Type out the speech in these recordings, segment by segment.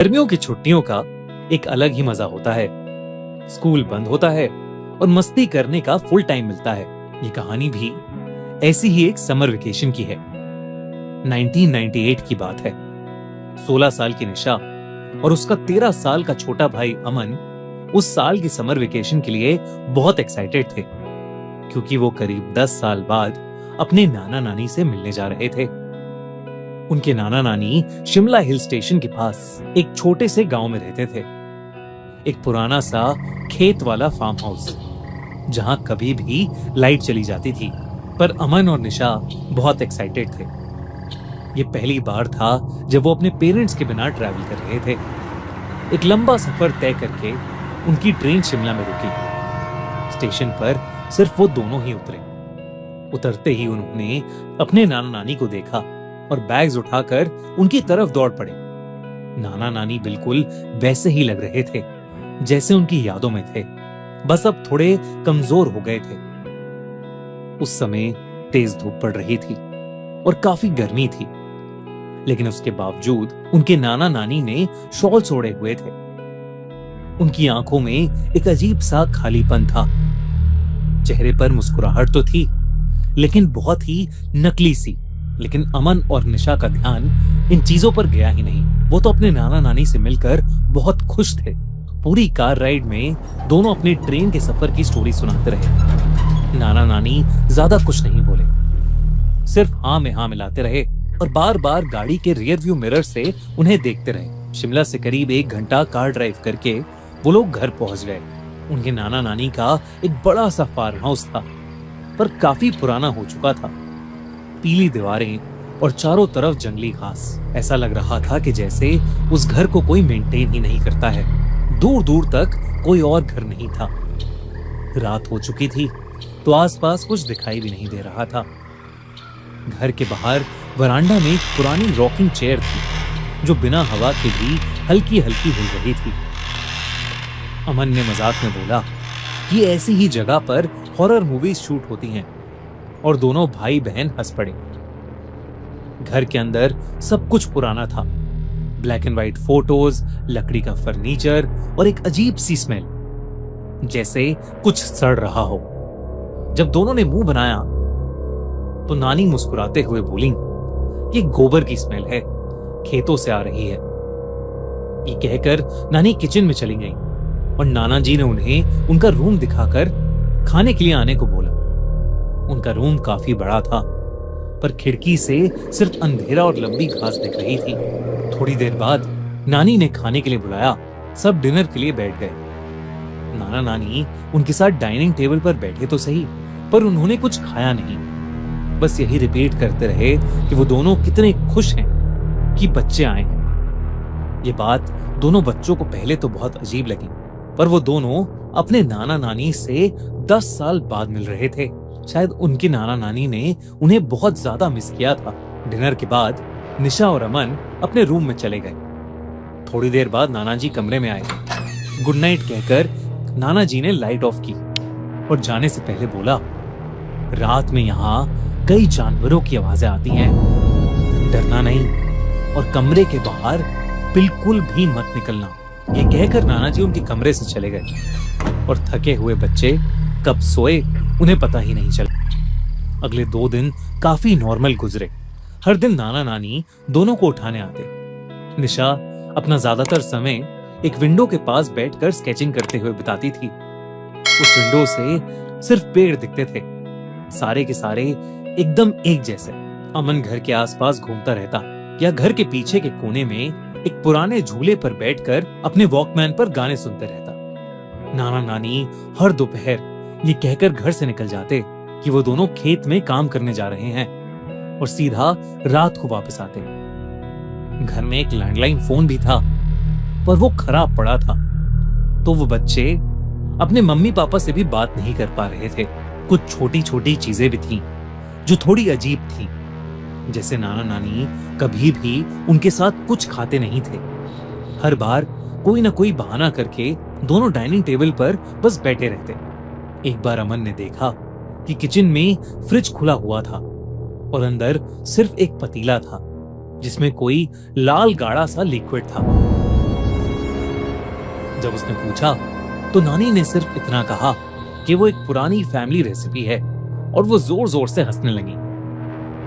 गर्मियों की छुट्टियों का एक अलग ही मजा होता है। स्कूल बंद होता है और मस्ती करने का फुल टाइम मिलता है। ये कहानी भी ऐसी ही एक समर वेकेशन की है। 1998 की बात है। 16 साल की निशा और उसका 13 साल का छोटा भाई अमन उस साल की समर वेकेशन के लिए बहुत एक्साइटेड थे, क्योंकि वो करीब 10 साल बाद अपने नाना नानी से मिलने जा रहे थे। उनके नाना नानी शिमला हिल स्टेशन के पास एक छोटे से गांव में रहते थे। एक पुराना सा खेत वाला फार्म हाउस, जहां कभी भी लाइट चली जाती थी। पर अमन और निशा बहुत एक्साइटेड थे। ये पहली बार था जब वो अपने पेरेंट्स के बिना ट्रैवल कर रहे थे। एक लंबा सफर तय करके उनकी ट्रेन शिमला में रुकी। स्टेशन पर सिर्फ वो दोनों ही उतरे। उतरते ही उन्होंने अपने नाना नानी को देखा और बैग्स उठाकर उनकी तरफ दौड़ पड़े। नाना नानी बिल्कुल वैसे ही लग रहे थे जैसे उनकी यादों में थे, बस अब थोड़े कमजोर हो गए थे। उस समय तेज धूप पड़ रही थी और काफी गर्मी थी, लेकिन उसके बावजूद उनके नाना नानी ने शॉल ओढ़े हुए थे। उनकी आंखों में एक अजीब सा खालीपन था। चेहरे पर मुस्कुराहट तो थी, लेकिन बहुत ही नकली सी। लेकिन अमन और निशा का ध्यान इन चीजों पर गया ही नहीं। वो तो अपने नाना नानी से मिलकर बहुत खुश थे। पूरी कार राइड में दोनों अपनी ट्रेन के सफर की स्टोरी सुनाते रहे। नाना नानी ज्यादा कुछ नहीं बोले, सिर्फ हाँ में हाँ मिलाते रहे और बार बार गाड़ी के रियर व्यू मिरर से उन्हें देखते रहे। शिमला से करीब 1 घंटा कार ड्राइव करके वो लोग घर पहुंच गए। उनके नाना नानी का एक बड़ा सा फार्म हाउस था, पर काफी पुराना हो चुका था। पीली दीवारें और चारों तरफ जंगली घास। ऐसा लग रहा था कि जैसे उस घर को कोई मेंटेन ही नहीं करता है। दूर दूर तक कोई और घर नहीं था। रात हो चुकी थी तो आसपास कुछ दिखाई भी नहीं दे रहा था। घर के बाहर वरांडा में एक पुरानी रॉकिंग चेयर थी, जो बिना हवा के भी हल्की हल्की हिल रही थी। अमन ने मजाक में बोला कि ऐसी ही जगह पर हॉरर मूवीज शूट होती हैं, और दोनों भाई बहन हंस पड़े। घर के अंदर सब कुछ पुराना था। ब्लैक एंड व्हाइट फोटोज, लकड़ी का फर्नीचर और एक अजीब सी स्मेल, जैसे कुछ सड़ रहा हो। जब दोनों ने मुंह बनाया तो नानी मुस्कुराते हुए बोली, ये गोबर की स्मेल है, खेतों से आ रही है। ये कहकर नानी किचन में चली गई और नाना जी ने उन्हें उनका रूम दिखाकर खाने के लिए आने को बोला। उनका रूम काफी बड़ा था, पर खिड़की से सिर्फ अंधेरा और लंबी घास दिख रही थी। थोड़ी देर बाद नानी ने खाने के लिए बुलाया। सब डिनर के लिए बैठ गए। नाना नानी उनके साथ डाइनिंग टेबल पर बैठे तो सही, पर उन्होंने कुछ खाया नहीं। बस यही रिपीट करते रहे कि वो दोनों कितने खुश हैं कि बच्चे आए हैं। ये बात दोनों बच्चों को पहले तो बहुत अजीब लगी, पर वो दोनों अपने नाना नानी से 10 साल बाद मिल रहे थे। शायद उनके नाना नानी ने उन्हें बहुत ज्यादा मिस किया था। डिनर के बाद निशा और अमन अपने रूम में चले गए। थोड़ी देर बाद नाना जी कमरे में आए। गुड नाइट कहकर नाना जी ने लाइट ऑफ की और जाने से पहले बोला, रात में यहाँ कई जानवरों की आवाजें आती हैं, डरना नहीं और कमरे के बाहर बिल्कुल भी मत निकलना। ये कहकर नाना जी उनके कमरे से चले गए और थके हुए बच्चे कब सोए उन्हें पता ही नहीं चला। अगले 2 दिन काफी नॉर्मल गुजरे। हर दिन नाना नानी दोनों को उठाने आते। निशा अपना ज्यादातर समय एक विंडो के पास बैठकर स्केचिंग करते हुए बिताती थी। उस विंडो से सिर्फ पेड़ दिखते थे, सारे के सारे एकदम एक जैसे। अमन घर के आसपास घूमता रहता या घर के पीछे के कोने में एक पुराने झूले पर बैठकर अपने वॉकमैन पर गाने सुनते रहता। नाना नानी हर दोपहर ये कहकर घर से निकल जाते कि वो दोनों खेत में काम करने जा रहे हैं, और सीधा रात को वापस आते। घर में एक लैंडलाइन फोन भी था, पर वो खराब पड़ा था, तो वो बच्चे अपने मम्मी पापा से भी बात नहीं कर पा रहे थे। कुछ छोटी छोटी चीजें भी थीं जो थोड़ी अजीब थीं, जैसे नाना नानी कभी भी उनके साथ कुछ खाते नहीं थे। हर बार कोई ना कोई बहाना करके दोनों डाइनिंग टेबल पर बस बैठे रहते। एक बार अमन ने देखा कि किचन में फ्रिज खुला हुआ था और अंदर सिर्फ एक पतीला था, जिसमें कोई लाल गाढ़ा सा लिक्विड था। जब उसने पूछा तो नानी ने सिर्फ इतना कहा कि वो एक पुरानी फैमिली रेसिपी है और वो जोर जोर से हंसने लगी।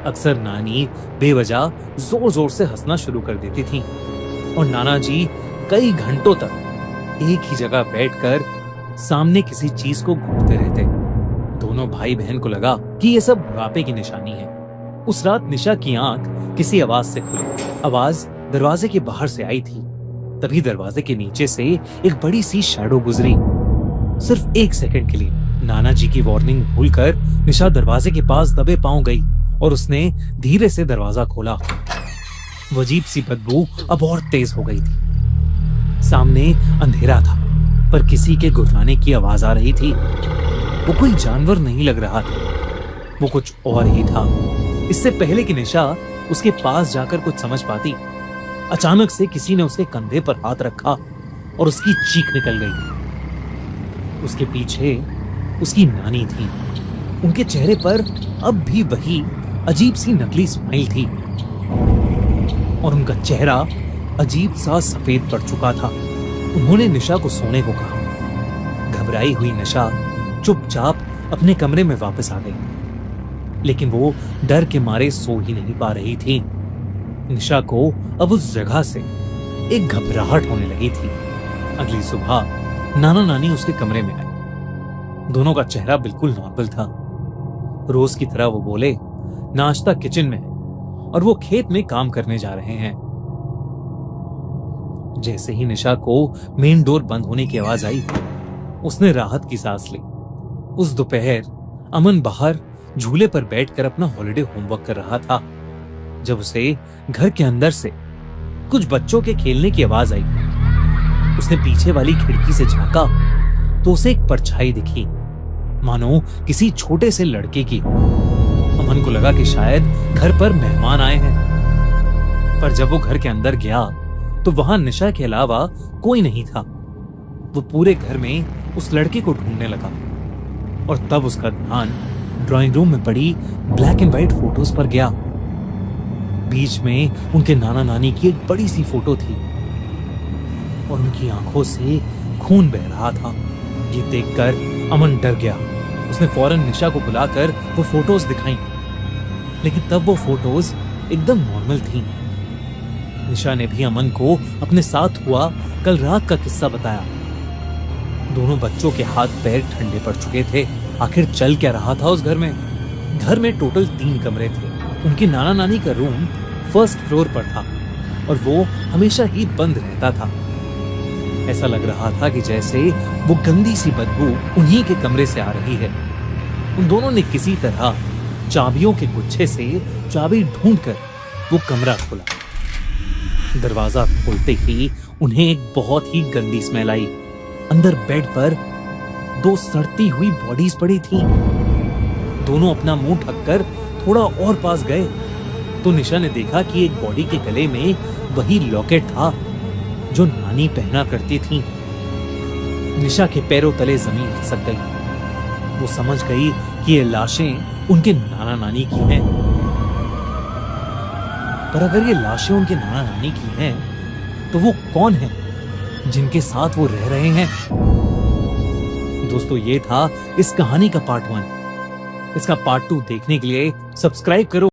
अक्सर नानी बेवजह जोर जोर से हंसना शुरू कर देती थी और नाना जी कई घंटों तक एक ही जगह बैठकर सामने किसी चीज को घूरते रहते। दोनों भाई बहन को लगा कि ये सब बुढ़ापे की निशानी है। उस रात निशा की आंख किसी आवाज से खुली। आवाज दरवाजे के बाहर से आई थी। तभी दरवाजे के नीचे से एक बड़ी सी शैडो गुजरी। सिर्फ 1 सेकंड के लिए नाना जी की वार्निंग भूलकर निशा दरवाजे के पास दबे पांव गई और उसने धीरे से दरवाजा खोला। वो अजीब सी बदबू अब और तेज हो गई थी। सामने अंधेरा था पर किसी के गुर्राने की आवाज आ रही थी। वो कोई जानवर नहीं लग रहा था, वो कुछ और ही था। इससे पहले कि निशा उसके पास जाकर कुछ समझ पाती, अचानक से किसी ने उसके कंधे पर हाथ रखा और उसकी चीख निकल गई। उसके पीछे उसकी नानी थी। उनके चेहरे पर अब भी वही अजीब सी नकली स्माइल थी और उनका चेहरा अजीब सा सफेद पड़ चुका था। उन्होंने निशा को सोने को कहा। घबराई हुई निशा चुपचाप अपने कमरे में वापस आ गई, लेकिन वो डर के मारे सो ही नहीं पा रही थी। निशा को अब उस जगह से एक घबराहट होने लगी थी। अगली सुबह नाना नानी उसके कमरे में आए। दोनों का चेहरा बिल्कुल नॉर्मल था। रोज की तरह वो बोले, नाश्ता किचन में है और वो खेत में काम करने जा रहे हैं। जैसे ही निशा को मेन डोर बंद होने की आवाज आई, उसने राहत की सांस ली। उस दोपहर अमन बाहर झूले पर बैठकर अपना हॉलिडे होमवर्क कर रहा था जब उसे घर के अंदर से कुछ बच्चों के खेलने की आवाज आई। उसने पीछे वाली खिड़की से झांका तो उसे एक परछाई दिखी, मानो किसी छोटे से लड़के की हो। अमन को लगा कि शायद घर पर मेहमान आए हैं, पर जब वो घर के अंदर गया तो वहां निशा के अलावा कोई नहीं था। वो पूरे घर में उस लड़के को ढूंढने लगा और तब उसका ध्यान ड्राइंग रूम में पड़ी ब्लैक एंड व्हाइट फोटोज पर गया। बीच में उनके नाना नानी की एक बड़ी सी फोटो थी और उनकी आंखों से खून बह रहा था। ये देखकर अमन डर गया। उसने फौरन निशा को बुलाकर वो फोटोज दिखाई, लेकिन तब वो फोटोज एकदम नॉर्मल थीं। निशा ने भी अमन को अपने साथ हुआ कल रात का किस्सा बताया। दोनों बच्चों के हाथ पैर ठंडे पड़ चुके थे। आखिर चल क्या रहा था उस घर में? घर में टोटल 3 कमरे थे। उनकी नाना नानी का रूम फर्स्ट फ्लोर पर था और वो हमेशा ही बंद रहता था। ऐसा लग रहा था कि जैसे वो गंदी सी बदबू उन्हीं के कमरे से आ रही है। उन दोनों ने किसी तरह चाबियों के गुच्छे से चाबी ढूंढकर वो कमरा खोला। दरवाजा खोलते ही उन्हें एक बहुत ही गंदी स्मेल आई। अंदर बेड पर 2 सड़ती हुई बॉडीज पड़ी थी। दोनों अपना मुंह ढककर थोड़ा और पास गए तो निशा ने देखा कि एक बॉडी के गले में वही लॉकेट था जो नानी पहना करती थी। निशा के पैरों तले जमीन खिसक गई। वो समझ गई कि ये लाशें उनके नाना नानी की हैं। पर अगर ये लाशें उनके नाना नानी की हैं, तो वो कौन हैं जिनके साथ वो रह रहे हैं? दोस्तों, ये था इस कहानी का पार्ट 1। इसका पार्ट 2 देखने के लिए सब्सक्राइब करो।